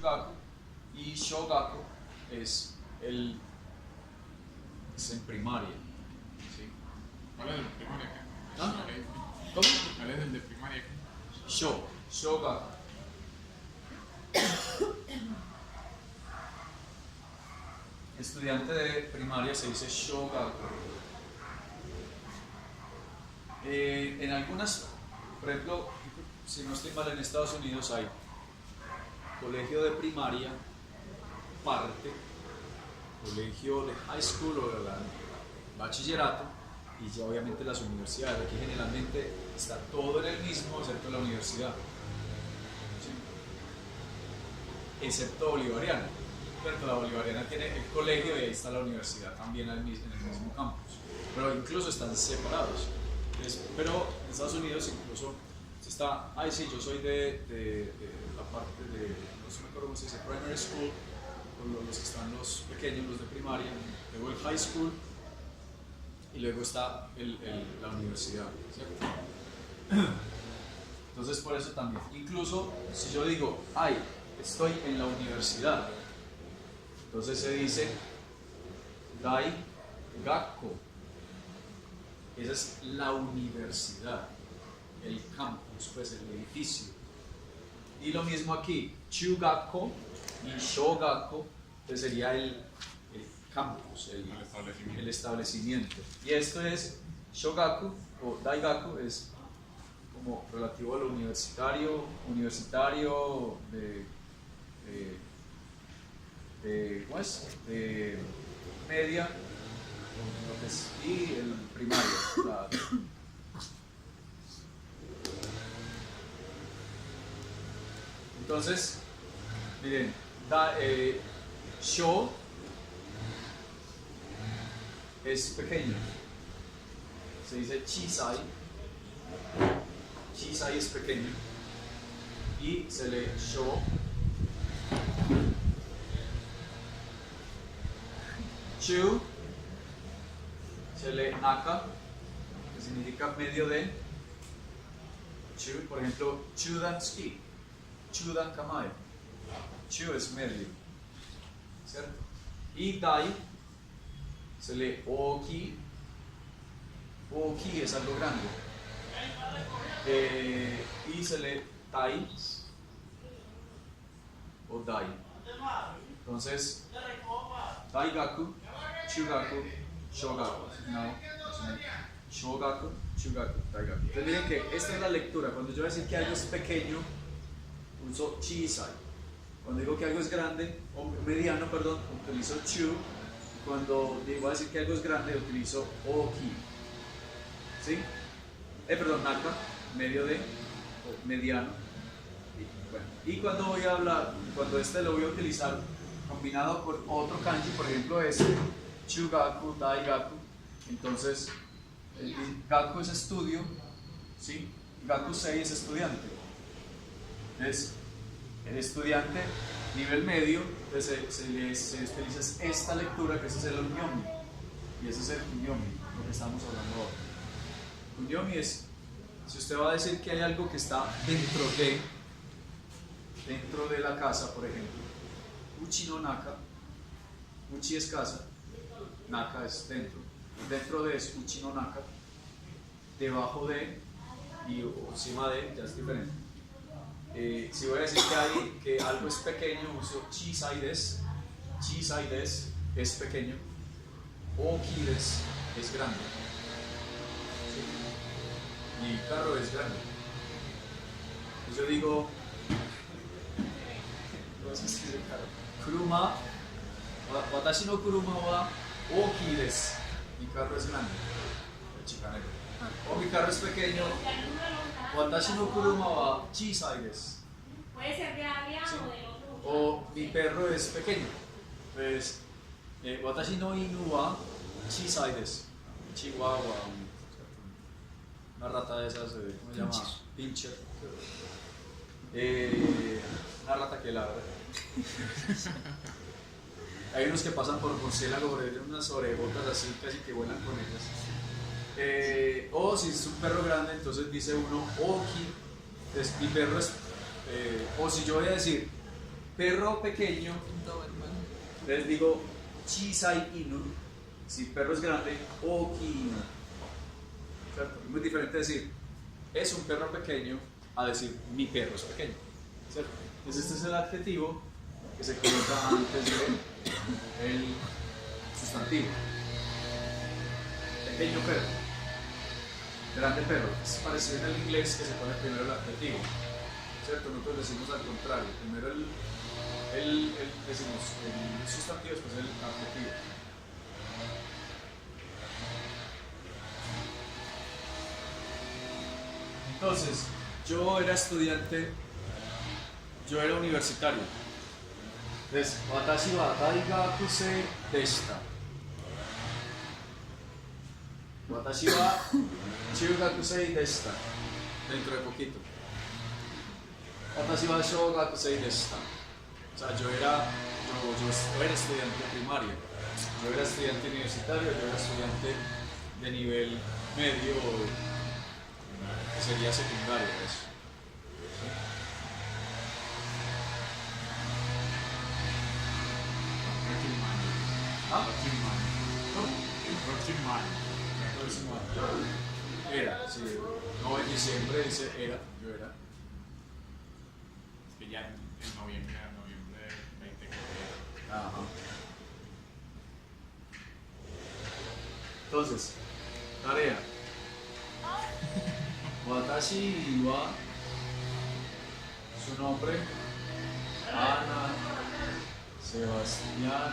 Chugaku, y Shogaku es en primaria. ¿Sí? ¿Cuál es el de primaria? ¿Ah? ¿Cómo? ¿Cuál es el de primaria? Shogaku. Estudiante de primaria se dice Shogaku. En algunas, por ejemplo, si no estoy mal, en Estados Unidos hay colegio de primaria, parte, colegio de high school o de bachillerato, y ya obviamente las universidades. Aquí generalmente está todo en el mismo, excepto la universidad, ¿sí? Excepto Bolivariana. Pero la Bolivariana tiene el colegio y ahí está la universidad también en el mismo campus, pero incluso están separados. Pero en Estados Unidos incluso está, sí, yo soy de la parte de, no sé me acuerdo cómo se dice, primary school, los que están los pequeños, los de primaria, luego el high school y luego está la universidad, ¿cierto? Entonces por eso también, incluso si yo digo, estoy en la universidad, entonces se dice Dai Gakko. Esa es la universidad, el campus, pues el edificio. Y lo mismo aquí, Chugakko y Shogakko, pues sería el campus, el establecimiento. Y esto es Shogaku o Daigaku, es como relativo a lo universitario ¿cómo es? De media y el primario. Entonces, miren, Sho es pequeño, se dice Chisai, Chisai es pequeño, y se lee Sho. Chu se lee Naka, que significa medio de. Chu, por ejemplo, Chudan Ski, Chudan Kamae. Chu es medio, ¿cierto? Y Dai se lee Oki, Oki es algo grande. Y se lee Tai o Dai. Entonces, Daigaku, Chugaku, Shogaku. No, Shogaku, Chugaku, Daigaku. Entonces miren que esta es la lectura. Cuando yo voy a decir que algo es pequeño, uso Chisai. Cuando digo que algo es grande, o mediano, perdón, utilizo Chu. Cuando voy a decir que algo es grande, utilizo Oki. ¿Sí? Perdón, Naka, medio de, o mediano. Y cuando voy a hablar, cuando lo voy a utilizar combinado con otro kanji, por ejemplo Chugaku, Daigaku, entonces el Gaku es estudio, ¿sí? Gakusei es estudiante. Es el estudiante nivel medio, entonces se utiliza esta lectura, que ese es el Unyomi, y ese es el Unyomi, lo que estamos hablando ahora. Unyomi es, si usted va a decir que hay algo que está dentro de la casa, por ejemplo, Uchi no Naka, Uchi es casa, Naka es dentro de es Uchi no Naka, debajo de y encima de, ya es diferente. Si voy a decir que algo es pequeño, uso Chisai-des, Chisai-des es pequeño, Oki-des es grande, ¿sí? Y carro es grande. Entonces yo digo, Kuruma, watashi no kuruma wa ookii desu. Mi carro es grande, el chicanero. O mi carro es pequeño, watashi no kuruma wa chisai desu. Puede ser de área ¿Sí? o de otro. O mi perro es pequeño. Pues, watashi no inu wa chisai desu. Chihuahua, una rata de esas, ¿cómo se llama? Pincher. Una rata que ladra. Hay unos que pasan por murciélago, tienen unas orejotas así, casi que vuelan con ellas. O si es un perro grande, entonces dice uno Oki. Entonces, mi perro es. O si yo voy a decir perro pequeño, les digo chisai inu. Si perro es grande, okinu. ¿Cierto? Es muy diferente decir es un perro pequeño a decir mi perro es pequeño. ¿Cierto? Entonces este es el adjetivo que se coloca antes del sustantivo. Pequeño perro, grande perro. Es parecido en el inglés que se pone primero el adjetivo. ¿Cierto? Nosotros decimos al contrario. Primero decimos el sustantivo, después el adjetivo. Entonces, yo era estudiante, yo era universitario. Entonces, watashi wa daigakusei deshita. Watashi wa chugakusei deshita. Dentro de poquito. Watashi wa shougakusei deshita. O sea, yo era estudiante primario, yo era estudiante universitario, yo era estudiante de nivel medio, que sería secundario, eso. ¿Ah? Próximo año. Era, sí. No, en diciembre dice era, yo era. Es que ya en noviembre 20 que Ajá. Entonces, tarea. Watashi wa, su nombre, Ana, Sebastián,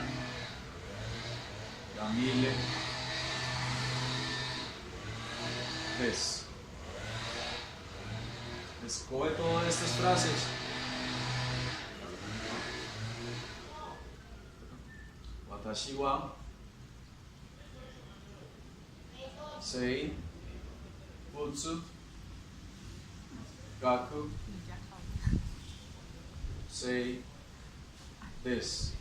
Camille, escoge todas estas frases. Watashi wa sei futsu gaku sei desu.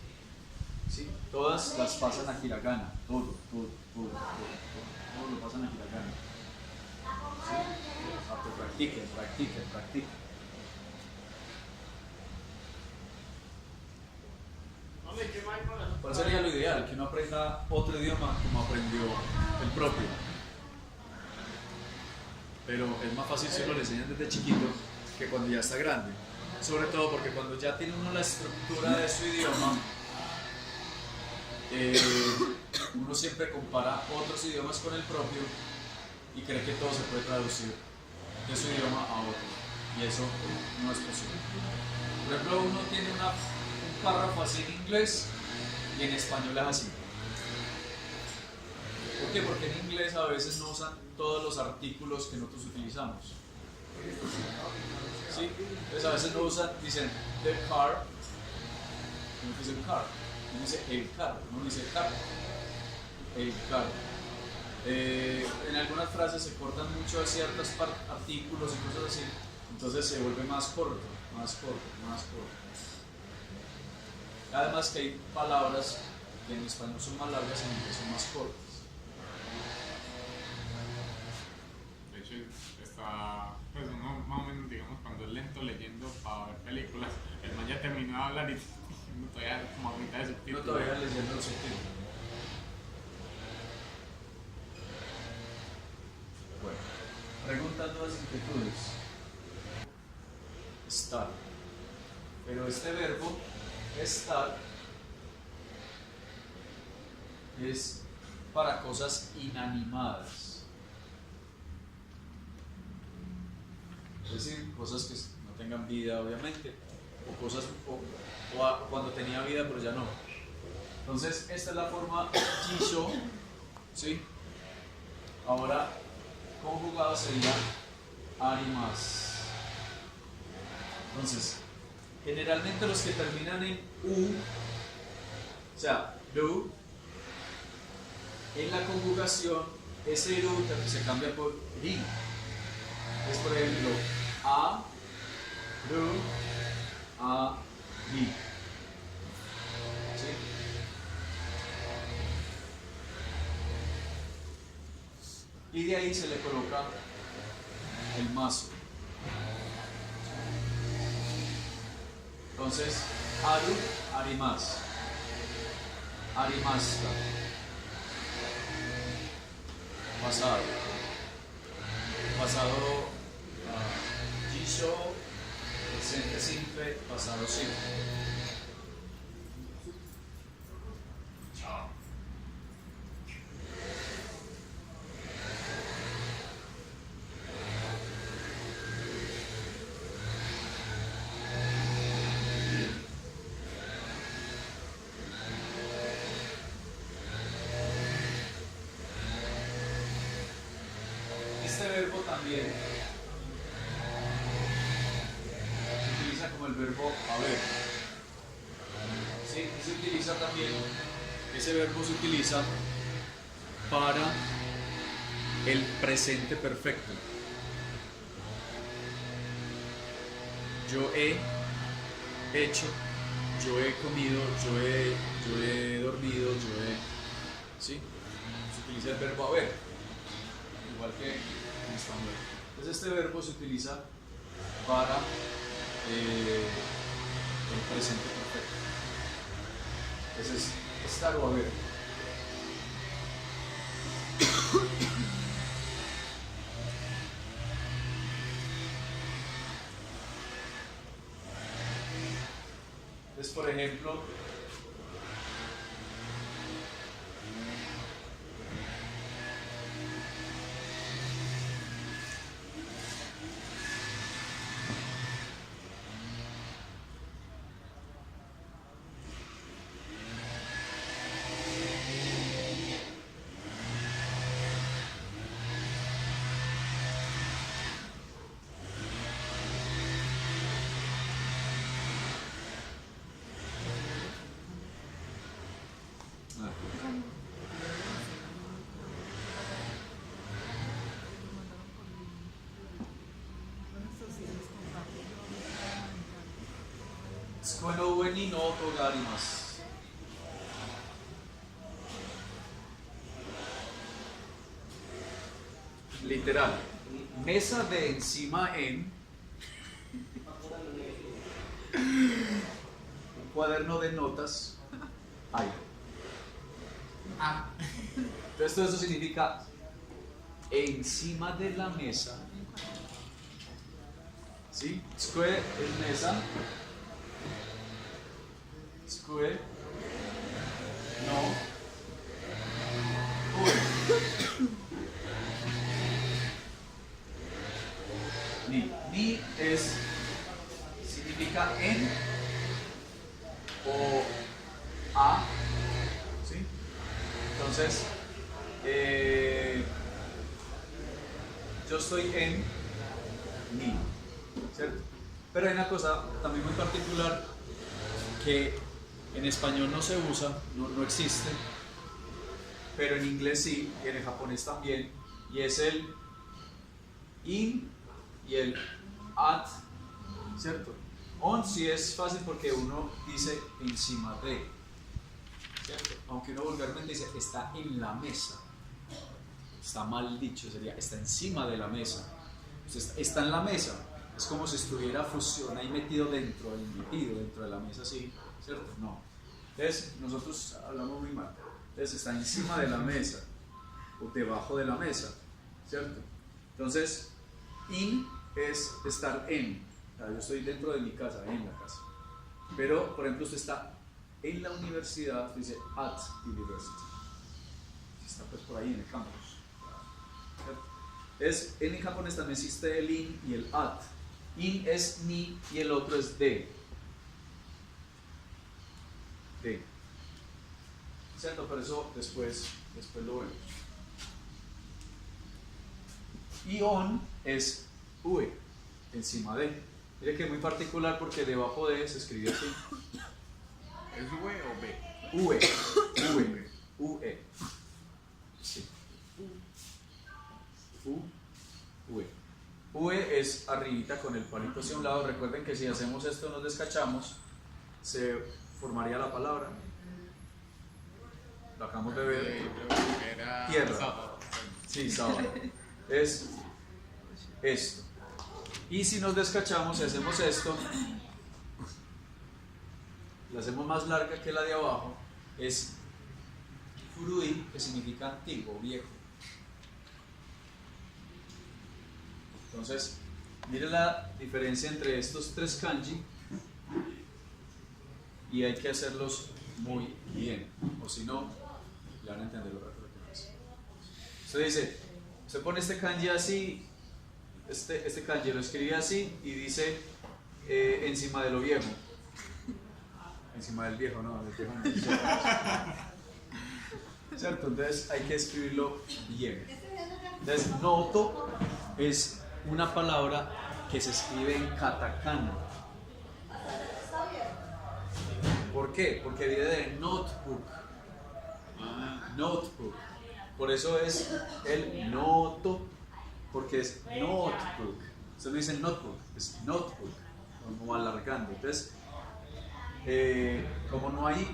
¿Sí? Todas las pasan a hiragana, todo lo pasan a hiragana. ¿Sí? Practiquen. ¿Cuál sería lo ideal? Que uno aprenda otro idioma como aprendió el propio. Pero es más fácil si uno le enseñan desde chiquito que cuando ya está grande. Sobre todo porque cuando ya tiene uno la estructura de su idioma, uno siempre compara otros idiomas con el propio y cree que todo se puede traducir de su idioma a otro. Y eso no es posible. Por ejemplo, uno tiene un párrafo así en inglés y en español es así. ¿Por qué? Porque en inglés a veces no usan todos los artículos que nosotros utilizamos. ¿Sí? Entonces a veces no usan, dicen the car, no dicen car, no dice el carro, no dice carro, el carro. En algunas frases se cortan mucho ciertos artículos y cosas así, entonces se vuelve más corto. Además que hay palabras que en español son más largas y en inglés son más cortas. De hecho, está, pues uno más o menos, digamos, cuando es lento leyendo para ver películas, el man ya terminó de hablar y uno todavía como a mitad de Yo subtítulos. todavía leyendo el subtítulo. Bueno, preguntas, dudas, inquietudes. Estar. Pero este verbo, estar, es para cosas inanimadas. Es decir, cosas que no tengan vida, obviamente, o cosas cuando tenía vida, pero ya no. Entonces, esta es la forma jisho, ¿sí? Ahora, conjugado sería arimas. Entonces, generalmente los que terminan en u, o sea, ru, en la conjugación, ese ru se cambia por ri. Es por ejemplo, a, ru, a, ri. ¿Sí? Y de ahí se le coloca el mazo. Entonces, Aru, arimas. Arimasta. Pasado. Pasado jisho, presente simple, pasado simple. Chao. Este verbo también se utiliza como el verbo haber. ¿Sí? Se utiliza también, ese verbo se utiliza para el presente perfecto. Yo he hecho, yo he comido, yo he dormido, ¿sí? Se utiliza el verbo haber, igual que en español. Entonces este verbo se utiliza para el presente perfecto. Ese es estar o haber. Entonces, por ejemplo, Tsukuno ni no oto ga arimasu. Literal, mesa de encima en un cuaderno de notas hay. Entonces todo eso significa encima de la mesa. ¿Sí? Tsukue es mesa. Tsukue no ni es significa en o a, ¿sí? Entonces yo estoy en ni, ¿cierto? Pero hay una cosa también muy particular que en español no se usa, no existe, pero en inglés sí, y en el japonés también, y es el in y el at, ¿cierto? On sí es fácil porque uno dice encima de, ¿cierto? Aunque uno vulgarmente dice está en la mesa, está mal dicho, sería está encima de la mesa. Entonces, está en la mesa, es como si estuviera fusión ahí metido dentro de la mesa, ¿sí? ¿Cierto? No. Entonces, nosotros hablamos muy mal. Entonces, está encima de la mesa o debajo de la mesa, ¿cierto? Entonces, in es estar en. O sea, yo estoy dentro de mi casa, en la casa. Pero, por ejemplo, usted está en la universidad, usted dice at university. Está pues por ahí en el campus. ¿Cierto? Entonces, en el japonés también existe el in y el at. In es ni y el otro es de. ¿Cierto? Pero eso después lo vemos. Y on es ue, encima de. Mire que es muy particular porque debajo de se escribe así. ¿Es V o B? Ue. Sí. Ue. Ue es arribita con el palito hacia un lado. Recuerden que si hacemos esto nos descachamos, se formaría la palabra. Lo acabamos de ver. Era Tierra. sábado. Sí, sábado. Es esto. Y si nos descachamos y hacemos esto, la hacemos más larga que la de abajo, es furui, que significa antiguo, viejo. Entonces, mire la diferencia entre estos tres kanji y hay que hacerlos muy bien, o si no, le van a entender lo rápido que es. Usted dice, usted pone este kanji así, este kanji lo escribe así y dice encima de lo viejo. Encima del viejo, no, del viejo no. ¿Cierto? Entonces hay que escribirlo bien. Entonces, noto es una palabra que se escribe en katakana. ¿Por qué? Porque viene de notebook. Notebook. Por eso es el noto, porque es notebook. Usted no dice notebook, es notebook, como alargando. Entonces, como no hay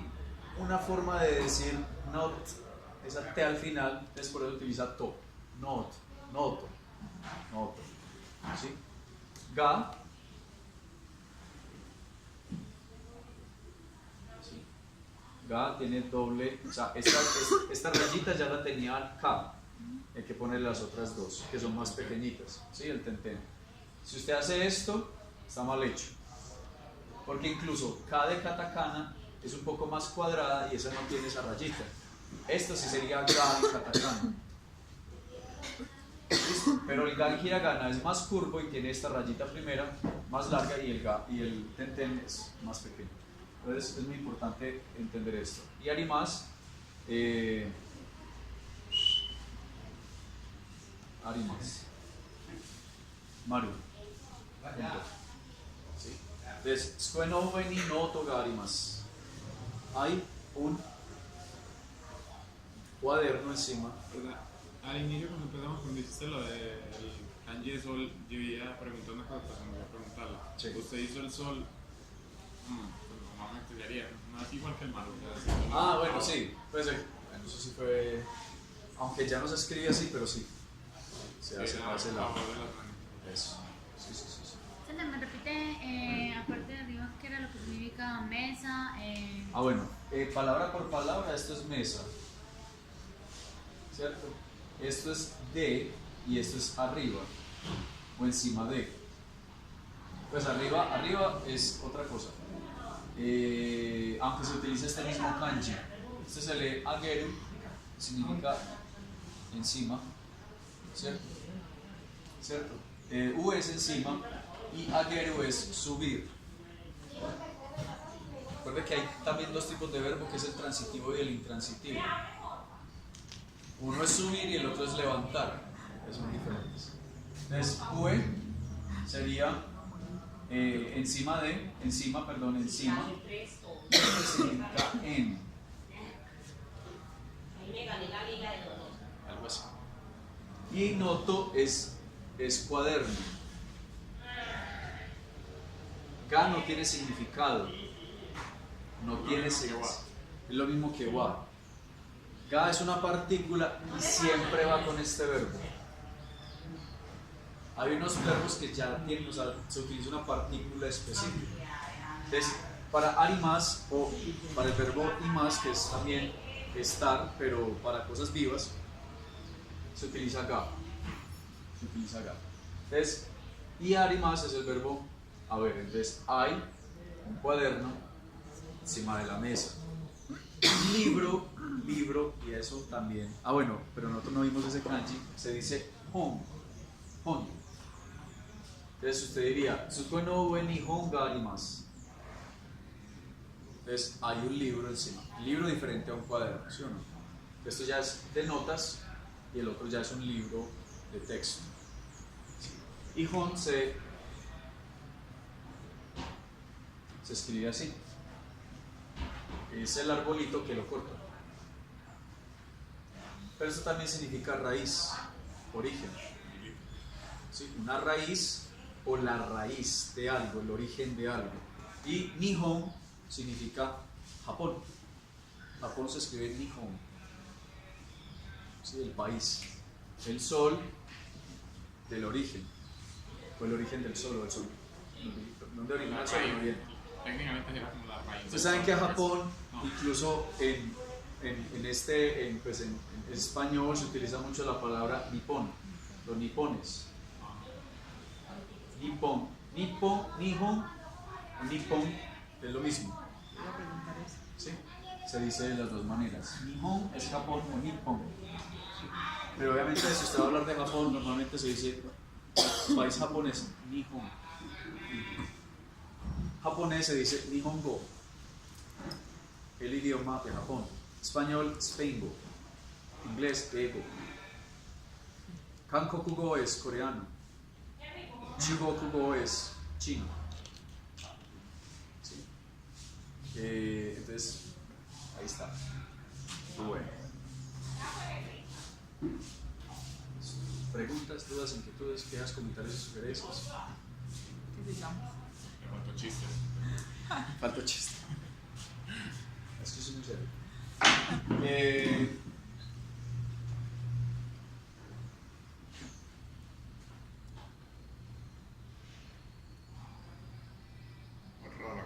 una forma de decir not, esa T al final, entonces por eso utiliza to. Not, noto, noto. ¿Sí? Ga. ¿Sí? Ga tiene doble, o sea, esta rayita ya la tenía el K. Hay que ponerle las otras dos, que son más pequeñitas. ¿Sí? El tenten. Si usted hace esto, está mal hecho. Porque incluso K de katakana es un poco más cuadrada y esa no tiene esa rayita. Esto sí sería Ga en katakana. Pero el Ga en hiragana es más curvo y tiene esta rayita primera, más larga, y el tenten es más pequeño. Entonces es muy importante entender esto. Y arimas, arimas. Maru. ¿Sí? Entonces, Tsueno ni noto ga arimasu. Hay un cuaderno encima. Al inicio, cuando empezamos, cuando dijiste lo del kanji de sol, yo iba a preguntar una cosa, me voy a preguntarla. Sí. Usted hizo el sol, pues normalmente sería, no es igual que el mar. Bueno, sí. Pues bueno, eso sí fue. Aunque ya no se escribe así, pero sí. Se hace la. Eso. Sí, sí, sí, sí. Sandra, ¿me repite, aparte de arriba, qué era lo que significa mesa? Bueno, palabra por palabra, esto es mesa. ¿Cierto? Esto es de y esto es arriba o encima de. Pues arriba es otra cosa. Aunque se utiliza este mismo kanji. Este se lee ageru, significa encima, ¿cierto? ¿Cierto? U es encima y ageru es subir. Recuerde que hay también dos tipos de verbo, que es el transitivo y el intransitivo. Uno es subir y el otro es levantar, que son diferentes. Entonces, ue sería encima, encima, esto significa en. Algo así. Y noto es cuaderno. Ga no tiene significado, no tiene significado. Es lo mismo que wa. Ga es una partícula y siempre va con este verbo. Hay unos verbos que ya tienen, o sea, se utiliza una partícula específica. Entonces, para arimas o para el verbo imas, que es también estar, pero para cosas vivas, se utiliza ga. Se utiliza ga. Entonces, y arimas es el verbo haber. Entonces, hay un cuaderno encima de la mesa. Libro, y eso también. Bueno, pero nosotros no vimos ese kanji, se dice hon. Entonces usted diría, Tsuko no ue ni hon ga arimasu. Entonces hay un libro encima. Libro diferente a un cuaderno, ¿sí o no? Esto ya es de notas y el otro ya es un libro de texto. Y hon se escribe así. Es el arbolito que lo corta. Pero eso también significa raíz, origen. ¿Sí? Una raíz o la raíz de algo, el origen de algo. Y Nihon significa Japón. Japón se escribe Nihon. ¿Sí? El país. El sol del origen. O el origen del sol o el sol. ¿Dónde origina el sol? En Oriente. técnicamente era como la raíz. Ustedes saben que todo el Japón, resto. No. incluso pues en español se utiliza mucho la palabra nipón, los nipones. Nippon, Nippon, Nihon o Nippon es lo mismo. Voy a preguntar eso. ¿Sí? Se dice de las dos maneras. Nihon es Japón o Nippon. Pero obviamente si usted va a hablar de Japón, normalmente se dice país japonés, Nihon. Japonés se dice Nihongo, el idioma de Japón. Español, Spaingo. Inglés, Ego. Kankokugo es coreano. Chugokugo es chino. ¿Sí? Entonces, ahí está. Bueno. Preguntas, dudas, inquietudes, quejas, comentarios y sugerencias. ¿Qué digamos? Me faltó chistes. Falta chiste. Es que soy muy serio. Horror.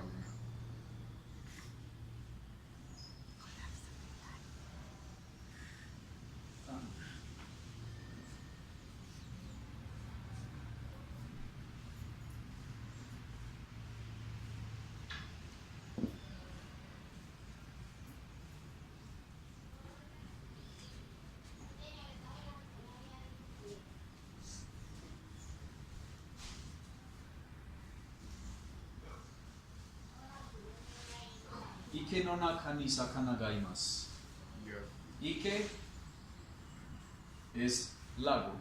Ike no naka ni sakana ga imasu. Dios. Ike es lago.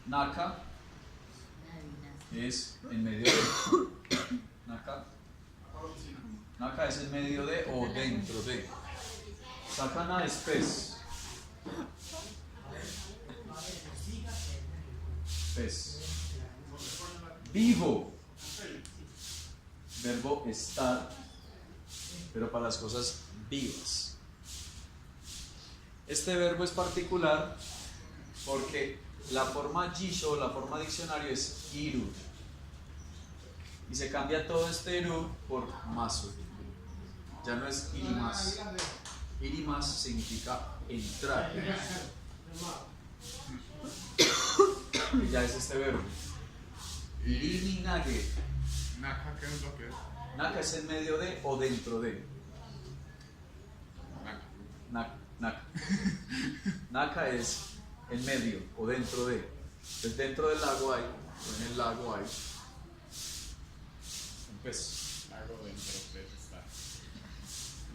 Naka es en medio de. Naka. Naka es en medio de o dentro de. Sakana es pez. Pez. Vivo. Verbo estar, pero para las cosas vivas. Este verbo es particular porque la forma jisho, la forma diccionario es iru. Y se cambia todo este iru por masu. Ya no es irimas. Irimas significa entrar. Y ya es este verbo. Irimi nage. Naka, ¿qué es lo que es? Naka es en medio de o dentro de. Naka. Naka. Naka es en medio o dentro de. Entonces dentro del lago hay, o en el lago hay un pez. Lago dentro de estar.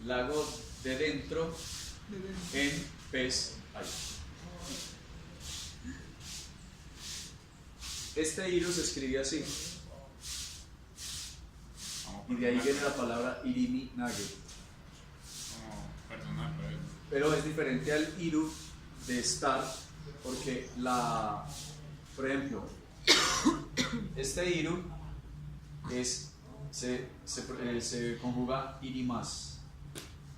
Lago de dentro en pez hay. Este iru se escribe así. Y de ahí viene la palabra irimi nage. Como personal, Pero es diferente al iru de estar, porque por ejemplo, este iru se conjuga irimas.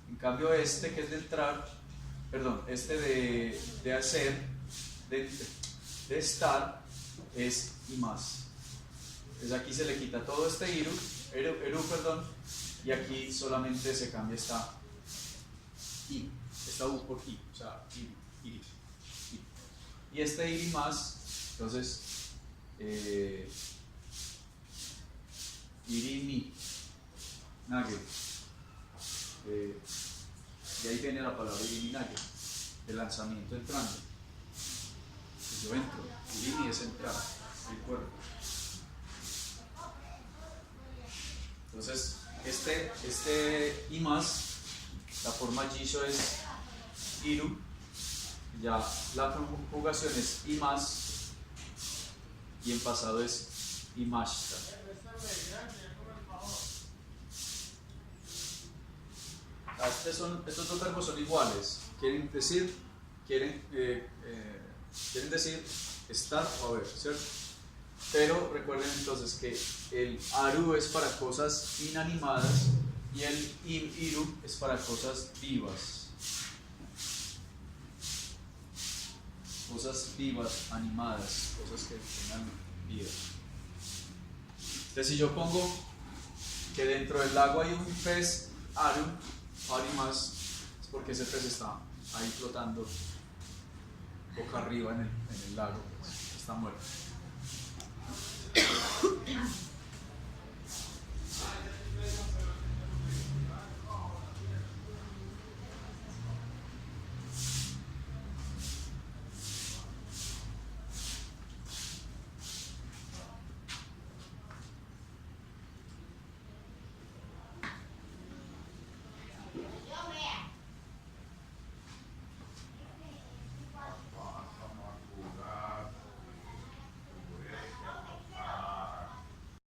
En cambio este que es de entrar, este de hacer, de estar, es imas. Entonces aquí se le quita todo este eru, y aquí solamente se cambia esta u por i, o sea, iri. Y este iri más, entonces, irimi, nage. De ahí viene la palabra irimi nage, de lanzamiento entrando. Pues yo entro, irimi es entrar, el cuerpo. Entonces, este imas, la forma jisho es iru, ya la conjugación es imas y en pasado es imashita. Estos dos verbos son iguales, quieren decir estar o haber, ¿cierto? Pero recuerden entonces que el aru es para cosas inanimadas y el iru es para cosas vivas. Cosas vivas, animadas, cosas que tengan vida. Entonces si yo pongo que dentro del lago hay un pez más, es porque ese pez está ahí flotando boca arriba en el lago, pues, está muerto.